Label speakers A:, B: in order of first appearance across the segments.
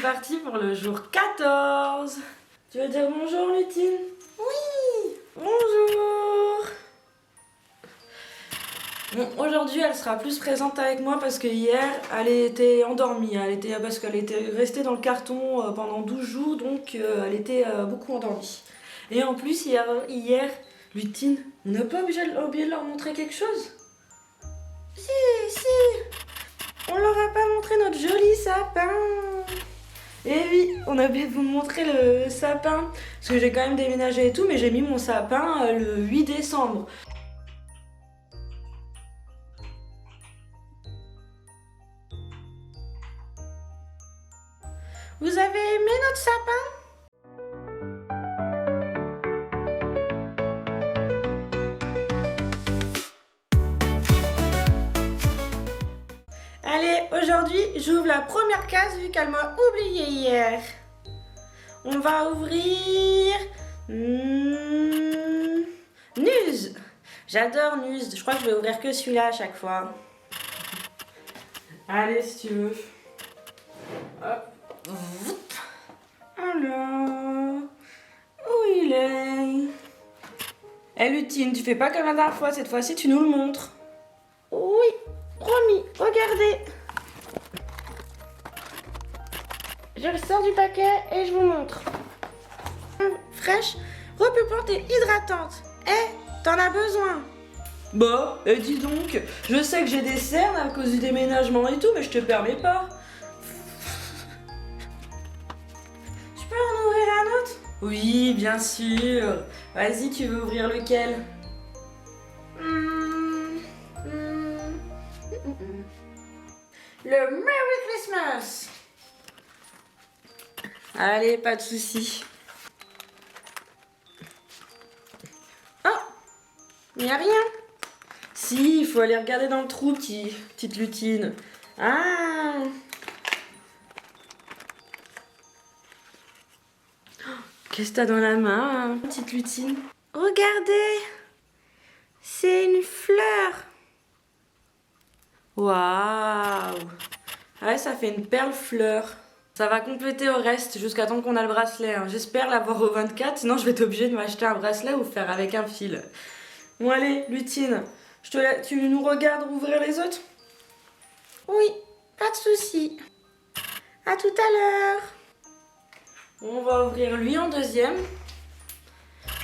A: parti pour le jour 14. Tu veux dire bonjour, Lutine?
B: Oui.
A: Bonjour. Bon, aujourd'hui, elle sera plus présente avec moi parce que hier, elle était endormie. Parce qu'elle était restée dans le carton pendant 12 jours, donc elle était beaucoup endormie. Et en plus, hier Lutine, on n'a pas oublié de leur montrer quelque chose? Si, on leur a pas montré notre joli sapin. Et oui, on a oublié de vous montrer le sapin. Parce que j'ai quand même déménagé et tout, mais j'ai mis mon sapin le 8 décembre. Vous avez aimé notre sapin? Allez, aujourd'hui, j'ouvre la première case vu qu'elle m'a oublié hier. On va ouvrir... News. J'adore News. Je crois que je vais ouvrir que celui-là à chaque fois. Allez, si tu veux. Hop. Alors... Où il est? Eh Lutine, tu fais pas comme la dernière fois. Cette fois-ci, tu nous le montres. Oui, promis. Regardez. Je le sors du paquet et je vous montre. Fraîche, repupante et hydratante. T'en as besoin? Bah, dis donc, je sais que j'ai des cernes à cause du déménagement et tout, mais je te permets pas. Je peux en ouvrir un autre? Oui, bien sûr. Vas-y, tu veux ouvrir lequel? Le Merry Christmas. Allez, pas de soucis. Oh, il n'y a rien. Si, il faut aller regarder dans le trou, petite Lutine. Ah. Qu'est-ce que t'as dans la main, petite Lutine? Regardez, c'est une fleur. Waouh. Ouais, ça fait une perle fleur. Ça va compléter au reste jusqu'à temps qu'on a le bracelet. Hein. J'espère l'avoir au 24, sinon je vais être obligée de m'acheter un bracelet ou faire avec un fil. Bon allez, Lutine, tu nous regardes ouvrir les autres? Oui, pas de souci. À tout à l'heure. On va ouvrir lui en deuxième.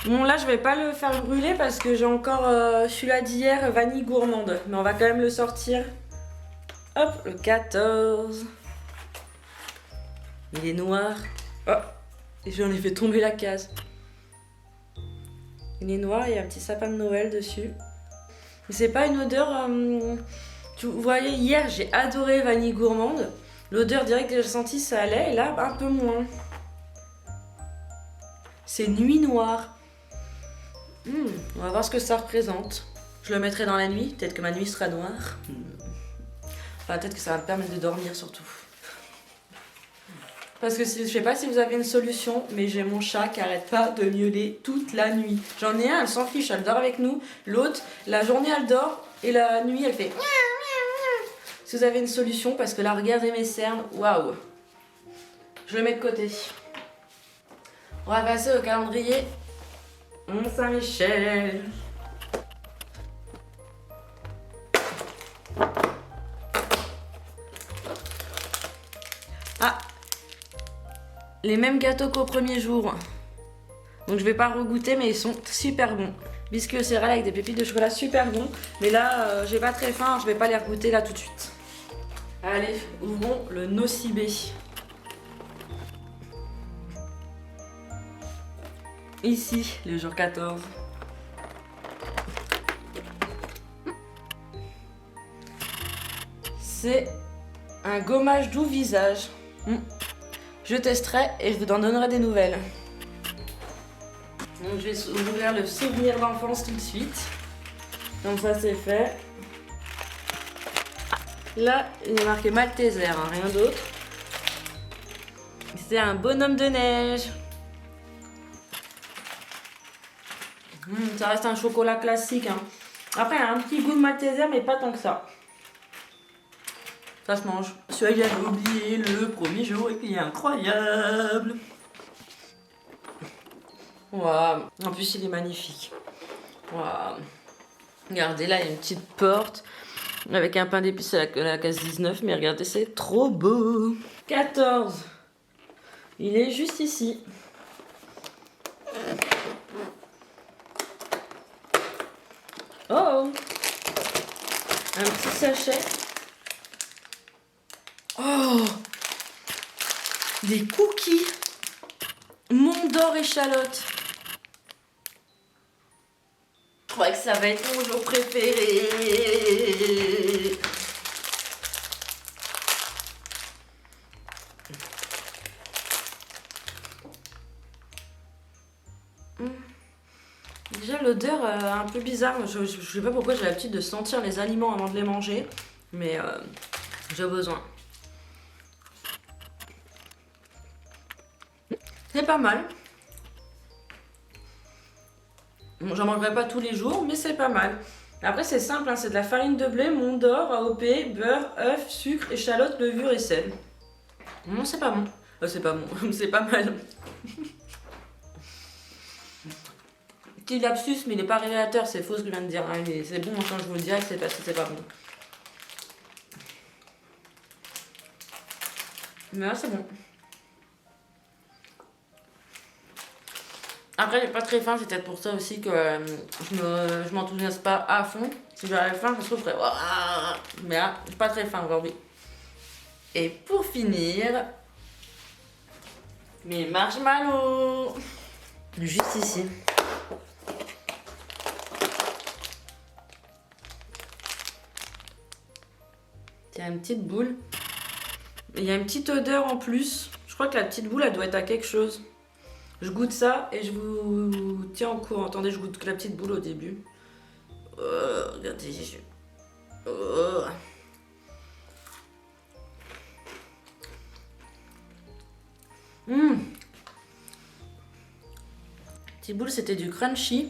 A: Bon là je vais pas le faire brûler parce que j'ai encore celui-là d'hier, vanille gourmande. Mais on va quand même le sortir. Hop, le 14. Il est noir. Oh, et j'en ai fait tomber la case. Il est noir, il y a un petit sapin de Noël dessus. Mais c'est pas une odeur... Vous voyez, hier j'ai adoré vanille gourmande. L'odeur directe que j'ai sentie, ça allait. Et là, un peu moins. C'est nuit noire. On va voir ce que ça représente. Je le mettrai dans la nuit. Peut-être que ma nuit sera noire. Enfin, peut-être que ça va me permettre de dormir surtout. Parce que je sais pas si vous avez une solution, mais j'ai mon chat qui arrête pas de miauler toute la nuit. J'en ai un, elle s'en fiche, elle dort avec nous. L'autre, la journée elle dort et la nuit elle fait miaou, miaou, miaou. Si vous avez une solution, parce que là regardez mes cernes, waouh. Je le mets de côté. On va passer au calendrier Mont-Saint-Michel. Ah, les mêmes gâteaux qu'au premier jour. Donc je vais pas regoûter, mais ils sont super bons. Biscuits au céréales avec des pépites de chocolat super bons. Mais là, j'ai pas très faim, je vais pas les regoûter là tout de suite. Allez, ouvrons le nocibé. Ici, le jour 14. C'est un gommage doux visage. Je testerai et je vous en donnerai des nouvelles. Donc je vais ouvrir le souvenir d'enfance tout de suite. Comme ça c'est fait. Là, il est marqué Malteser, hein, rien d'autre. C'est un bonhomme de neige. Ça reste un chocolat classique. Hein. Après, il y a un petit goût de Malteser, mais pas tant que ça. Ça se mange. Celui-là, j'avais oublié le premier jour et qui est incroyable. Waouh. En plus, il est magnifique. Waouh. Regardez, là, il y a une petite porte avec un pain d'épices à la case 19. Mais regardez, c'est trop beau. 14. Il est juste ici. Oh. Un petit sachet. Oh. Des cookies. Mont d'or échalote. Je crois que ça va être mon jour préféré. Déjà l'odeur un peu bizarre. Je sais pas pourquoi j'ai l'habitude de sentir les aliments avant de les manger. Mais j'ai besoin. C'est pas mal. Bon, j'en mangerai pas tous les jours, mais c'est pas mal. Après, c'est simple, hein, c'est de la farine de blé, mont d'or, AOP, beurre, œuf, sucre, échalote, levure et sel. Non, c'est pas bon. C'est pas bon, c'est pas mal. Petit lapsus, mais il est pas révélateur, c'est faux ce que je viens de dire. Hein, c'est bon, quand je vous le dirai, c'est parce que c'est pas bon. Mais là, c'est bon. Après, j'ai pas très faim, c'est peut-être pour ça aussi que je m'enthousiasme pas à fond. Si j'avais faim, je trouve que je ferais. Mais là, j'ai pas très faim aujourd'hui. Et pour finir, mes marshmallows. Juste ici. Il y a une petite boule. Il y a une petite odeur en plus. Je crois que la petite boule, elle doit être à quelque chose. Je goûte ça et je vous tiens au courant. Attendez, je goûte que la petite boule au début. Regardez. Oh. Petite boule, c'était du crunchy.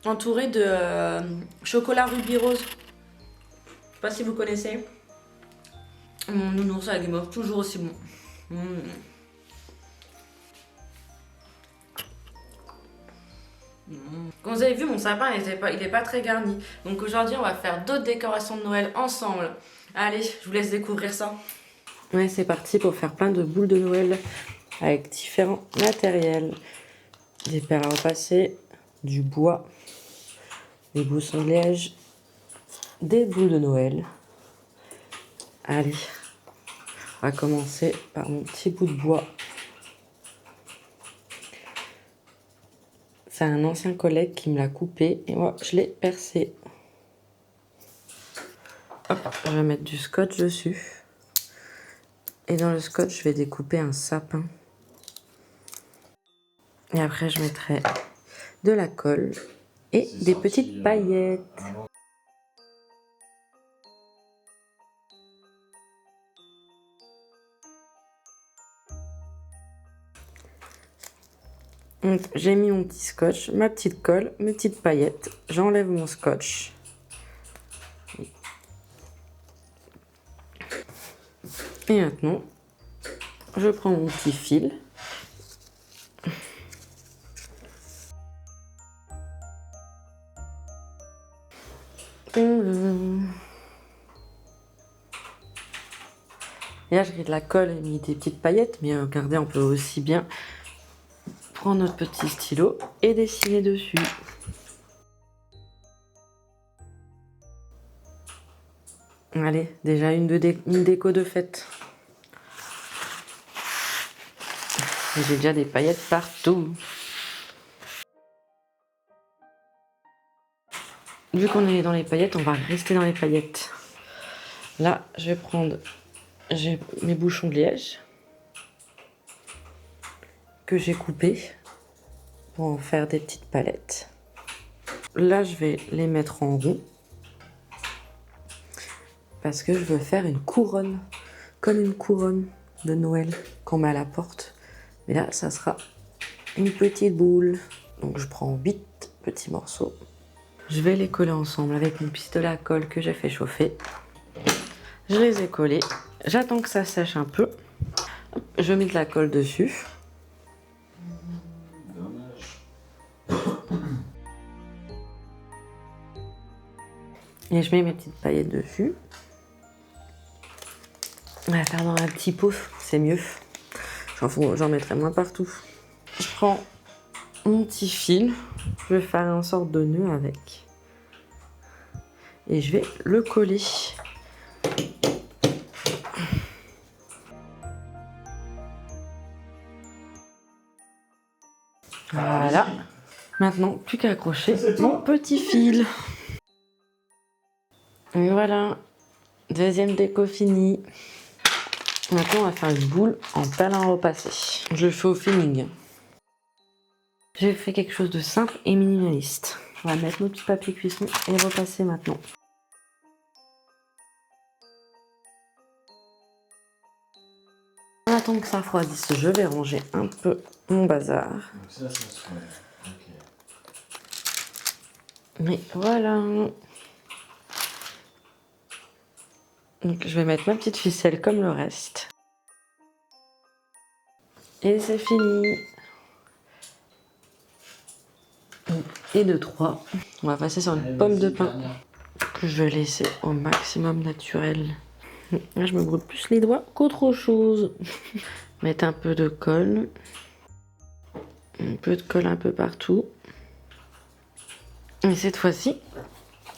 A: Entouré de chocolat rubis rose. Je sais pas si vous connaissez. Mon nounours à la guimauve, toujours aussi bon. Comme vous avez vu, mon sapin il est pas très garni. Donc aujourd'hui, on va faire d'autres décorations de Noël ensemble. Allez, je vous laisse découvrir ça. Ouais, c'est parti pour faire plein de boules de Noël avec différents matériels. Des perles à repasser, du bois, des boussons de liège, des boules de Noël. Allez, on va commencer par mon petit bout de bois. C'est un ancien collègue qui me l'a coupé et moi je l'ai percé. Hop, je vais mettre du scotch dessus. Et dans le scotch, je vais découper un sapin. Et après, je mettrai de la colle et des petites paillettes. Donc, j'ai mis mon petit scotch, ma petite colle, mes petites paillettes. J'enlève mon scotch. Et maintenant, je prends mon petit fil. Et là, j'ai de la colle et mis des petites paillettes, mais regardez, on peut aussi bien prendre notre petit stylo et dessiner dessus. Allez, déjà une déco de fête. Et j'ai déjà des paillettes partout. Vu qu'on est dans les paillettes, on va rester dans les paillettes. Là, je vais prendre mes bouchons de liège que j'ai coupés pour en faire des petites palettes. Là, je vais les mettre en rond parce que je veux faire une couronne, comme une couronne de Noël qu'on met à la porte. Mais là, ça sera une petite boule. Donc, je prends 8 petits morceaux. Je vais les coller ensemble avec mon pistolet à colle que j'ai fait chauffer. Je les ai collés. J'attends que ça sèche un peu. Je mets de la colle dessus. Et je mets mes petites paillettes dessus. On va faire dans un petit pot, c'est mieux. J'en mettrai moins partout. Je prends mon petit fil. Je vais faire une sorte de nœud avec. Et je vais le coller. Voilà. Maintenant, plus qu'à accrocher mon petit fil. Et voilà. Deuxième déco finie. Maintenant, on va faire une boule en talent repassé. Je le fais au feeling. J'ai fait quelque chose de simple et minimaliste. On va mettre nos petits papiers cuisson et repasser maintenant. En attendant que ça refroidisse, je vais ranger un peu mon bazar.
B: Donc ça serait... Ok.
A: Mais voilà. Donc je vais mettre ma petite ficelle comme le reste. Et c'est fini. Et de 3. On va passer sur une pomme de pin que je vais laisser au maximum naturel. Là, je me brûle plus les doigts qu'autre chose. Mettre un peu de colle. Un peu de colle un peu partout. Et cette fois-ci,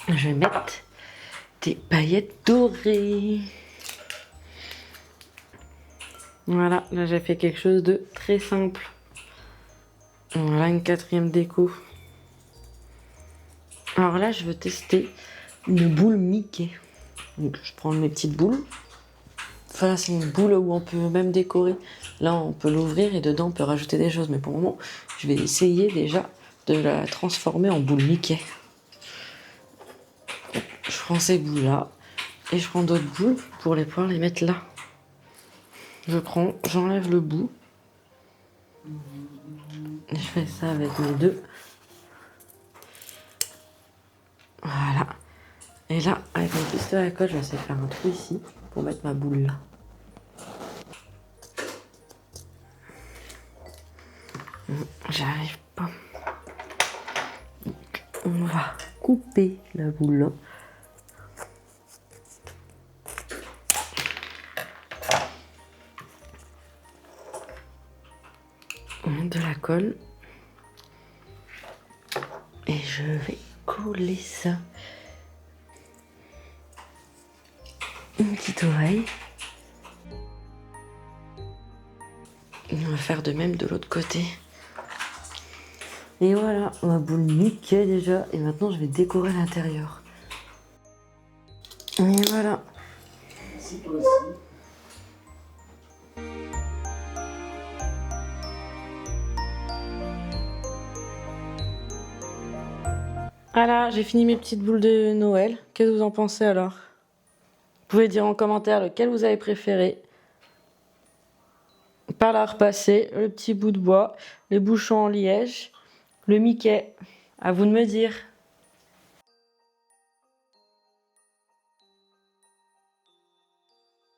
A: je vais mettre des paillettes dorées. Voilà, là j'ai fait quelque chose de très simple. Voilà une quatrième déco. Alors là, je veux tester une boule Mickey. Donc je prends mes petites boules. Enfin là, c'est une boule où on peut même décorer. Là, on peut l'ouvrir et dedans, on peut rajouter des choses. Mais pour le moment, je vais essayer déjà de la transformer en boule Mickey. Je prends ces boules-là et je prends d'autres boules pour pouvoir les mettre là. J'enlève le bout. Et je fais ça avec mes deux. Voilà. Et là, avec mon pistolet à colle, je vais essayer de faire un trou ici pour mettre ma boule là. J'arrive pas. Donc, on va couper la boule là. On met de la colle. Et je vais coller ça. Une petite oreille. Et on va faire de même de l'autre côté. Et voilà, ma boule Mickey déjà. Et maintenant, je vais décorer l'intérieur. Et voilà.
B: Si toi aussi.
A: Voilà, j'ai fini mes petites boules de Noël. Qu'est-ce que vous en pensez alors? Vous pouvez dire en commentaire lequel vous avez préféré. Par la repasser, le petit bout de bois, les bouchons en liège, le Mickey. À vous de me dire.